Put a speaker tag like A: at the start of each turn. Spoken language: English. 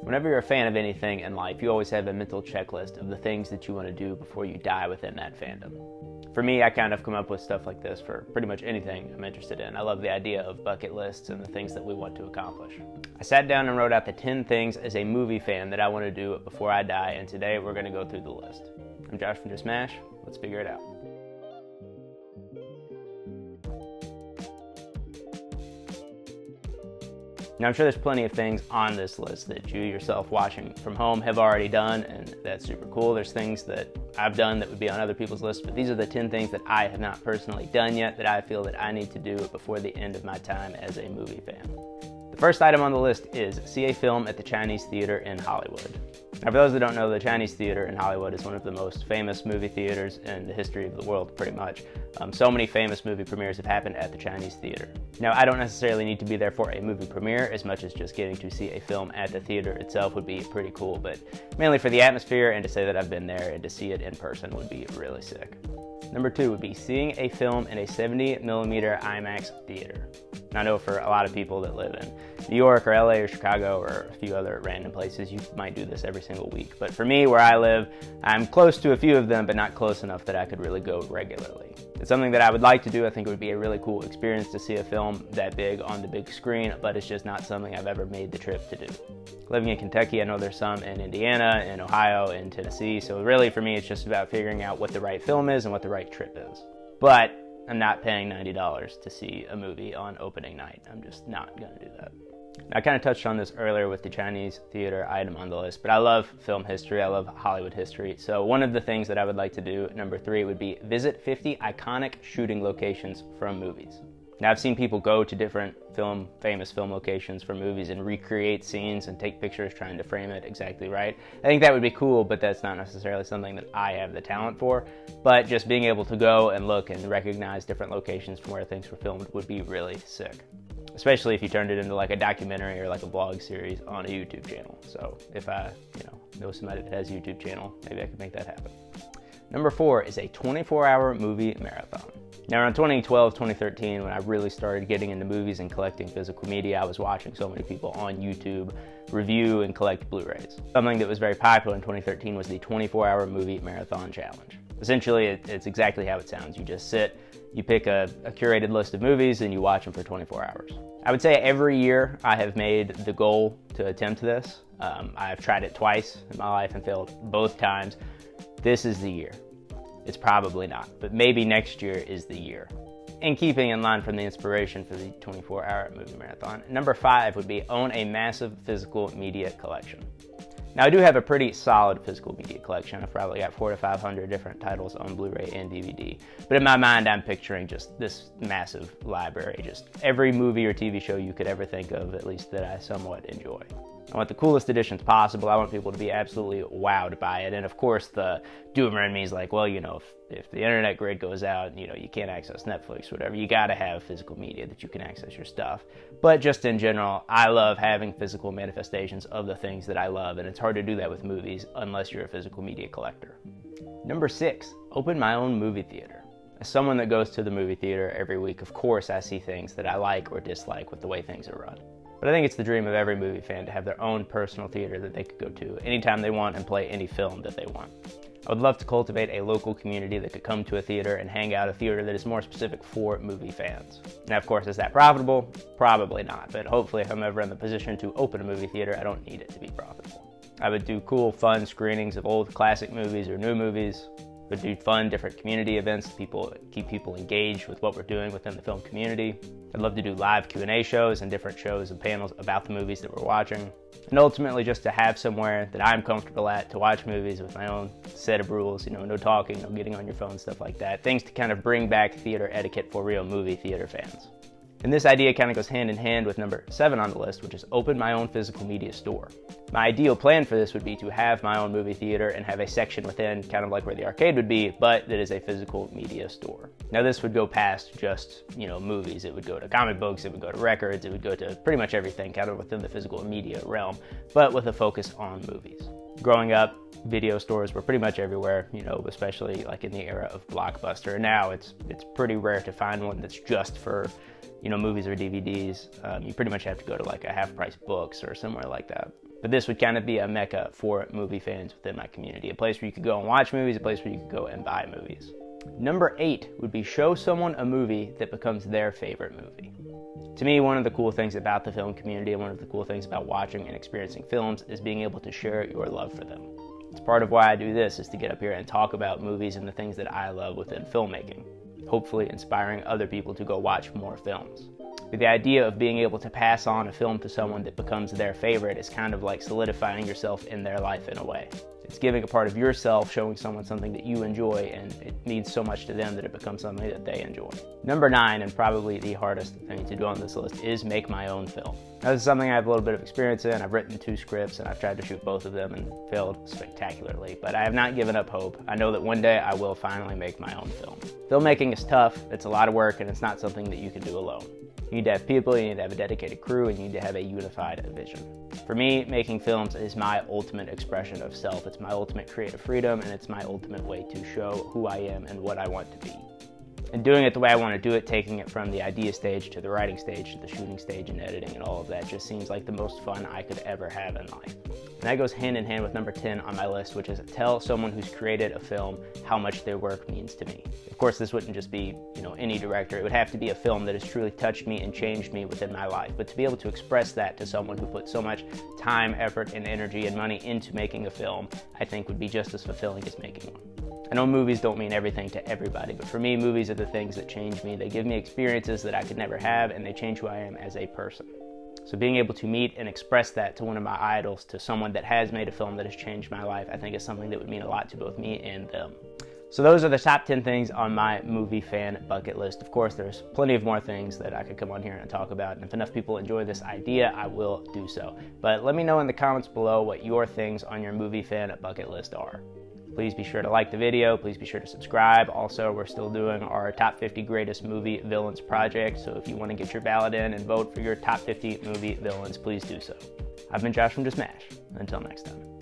A: Whenever you're a fan of anything in life, you always have a mental checklist of the things that you want to do before you die within that fandom. For me, I kind of come up with stuff like this for pretty much anything I'm interested in. I love the idea of bucket lists and the things that we want to accomplish. I sat down and wrote out the 10 things as a movie fan that I want to do before I die, and today we're going to go through the list. I'm Josh from Just Mash. Let's figure it out. Now, I'm sure there's plenty of things on this list that you yourself watching from home have already done, and that's super cool. There's things that I've done that would be on other people's lists, but these are the 10 things that I have not personally done yet that I feel that I need to do before the end of my time as a movie fan. The first item on the list is see a film at the Chinese Theater in Hollywood. Now, for those that don't know, the Chinese Theater in Hollywood is one of the most famous movie theaters in the history of the world, pretty much. So many famous movie premieres have happened at the Chinese Theater. Now, I don't necessarily need to be there for a movie premiere as much as just getting to see a film at the theater itself would be pretty cool, but mainly for the atmosphere and to say that I've been there and to see it in person would be really sick. Number 2 would be seeing a film in a 70mm IMAX theater. Now, I know for a lot of people that live in New York or LA or Chicago or a few other random places, you might do this every single week. But for me, where I live, I'm close to a few of them, but not close enough that I could really go regularly. It's something that I would like to do. I think it would be a really cool experience to see a film that big on the big screen, but it's just not something I've ever made the trip to do. Living in Kentucky, I know there's some in Indiana, in Ohio, in Tennessee, so really for me, it's just about figuring out what the right film is and what the right trip is. But I'm not paying $90 to see a movie on opening night. I'm just not gonna do that. I kind of touched on this earlier with the Chinese theater item on the list, but I love film history, I love Hollywood history. So one of the things that I would like to do, number 3, would be visit 50 iconic shooting locations from movies. Now, I've seen people go to different famous film locations for movies and recreate scenes and take pictures trying to frame it exactly right. I think that would be cool, but that's not necessarily something that I have the talent for. But just being able to go and look and recognize different locations from where things were filmed would be really sick. Especially if you turned it into like a documentary or like a vlog series on a YouTube channel. So if I know somebody that has a YouTube channel, maybe I could make that happen. Number 4 is a 24-hour movie marathon. Now, around 2012, 2013, when I really started getting into movies and collecting physical media, I was watching so many people on YouTube review and collect Blu-rays. Something that was very popular in 2013 was the 24-hour movie marathon challenge. Essentially, it's exactly how it sounds. You just sit, you pick a curated list of movies, and you watch them for 24 hours. I would say every year I have made the goal to attempt this. I've tried it twice in my life and failed both times. This is the year. It's probably not, but maybe next year is the year. In keeping in line from the inspiration for the 24-hour movie marathon, number 5 would be own a massive physical media collection. Now, I do have a pretty solid physical media collection. I've probably got 400 to 500 different titles on Blu-ray and DVD. But in my mind, I'm picturing just this massive library, just every movie or TV show you could ever think of, at least that I somewhat enjoy. I want the coolest editions possible. I want people to be absolutely wowed by it. And of course, the doomer in me is like, well, if the internet grid goes out, you can't access Netflix, whatever, you gotta have physical media that you can access your stuff. But just in general, I love having physical manifestations of the things that I love, and it's hard to do that with movies unless you're a physical media collector. Number 6, open my own movie theater. As someone that goes to the movie theater every week, of course I see things that I like or dislike with the way things are run. But I think it's the dream of every movie fan to have their own personal theater that they could go to anytime they want and play any film that they want. I would love to cultivate a local community that could come to a theater and hang out at a theater that is more specific for movie fans. Now, of course, is that profitable? Probably not, but hopefully if I'm ever in the position to open a movie theater, I don't need it to be profitable. I would do cool, fun screenings of old classic movies or new movies. Would do fun, different community events to keep people engaged with what we're doing within the film community. I'd love to do live Q&A shows and different shows and panels about the movies that we're watching. And ultimately just to have somewhere that I'm comfortable at to watch movies with my own set of rules, no talking, no getting on your phone, stuff like that. Things to kind of bring back theater etiquette for real movie theater fans. And this idea kind of goes hand in hand with number 7 on the list, which is open my own physical media store. My ideal plan for this would be to have my own movie theater and have a section within, kind of like where the arcade would be, but that is a physical media store. Now, this would go past just, movies. It would go to comic books, it would go to records, it would go to pretty much everything kind of within the physical media realm, but with a focus on movies. Growing up, video stores were pretty much everywhere, especially like in the era of Blockbuster. Now it's pretty rare to find one that's just for movies or DVDs. You pretty much have to go to like a Half Price Books or somewhere like that. But this would kind of be a mecca for movie fans within my community, a place where you could go and watch movies, a place where you could go and buy movies. Number 8 would be show someone a movie that becomes their favorite movie. To me, one of the cool things about the film community and one of the cool things about watching and experiencing films is being able to share your love for them. It's part of why I do this, is to get up here and talk about movies and the things that I love within filmmaking, hopefully inspiring other people to go watch more films. But the idea of being able to pass on a film to someone that becomes their favorite is kind of like solidifying yourself in their life in a way. It's giving a part of yourself, showing someone something that you enjoy, and it means so much to them that it becomes something that they enjoy. Number 9, and probably the hardest thing to do on this list, is make my own film. Now, this is something I have a little bit of experience in. I've written 2 scripts and I've tried to shoot both of them and failed spectacularly, but I have not given up hope. I know that one day I will finally make my own film. Filmmaking is tough, it's a lot of work, and it's not something that you can do alone. You need to have people, you need to have a dedicated crew, and you need to have a unified vision. For me, making films is my ultimate expression of self. It's my ultimate creative freedom, and it's my ultimate way to show who I am and what I want to be. And doing it the way I want to do it, taking it from the idea stage to the writing stage to the shooting stage and editing and all of that, just seems like the most fun I could ever have in life. And that goes hand in hand with number 10 on my list, which is tell someone who's created a film how much their work means to me. Of course, this wouldn't just be, any director. It would have to be a film that has truly touched me and changed me within my life. But to be able to express that to someone who put so much time, effort, and energy and money into making a film, I think would be just as fulfilling as making one. I know movies don't mean everything to everybody, but for me, movies are the things that change me. They give me experiences that I could never have, and they change who I am as a person. So being able to meet and express that to one of my idols, to someone that has made a film that has changed my life, I think is something that would mean a lot to both me and them. So those are the top 10 things on my movie fan bucket list. Of course, there's plenty of more things that I could come on here and talk about, and if enough people enjoy this idea, I will do so. But let me know in the comments below what your things on your movie fan bucket list are. Please be sure to like the video. Please be sure to subscribe. Also, we're still doing our top 50 greatest movie villains project. So if you want to get your ballot in and vote for your top 50 movie villains, please do so. I've been Josh from Just Mash. Until next time.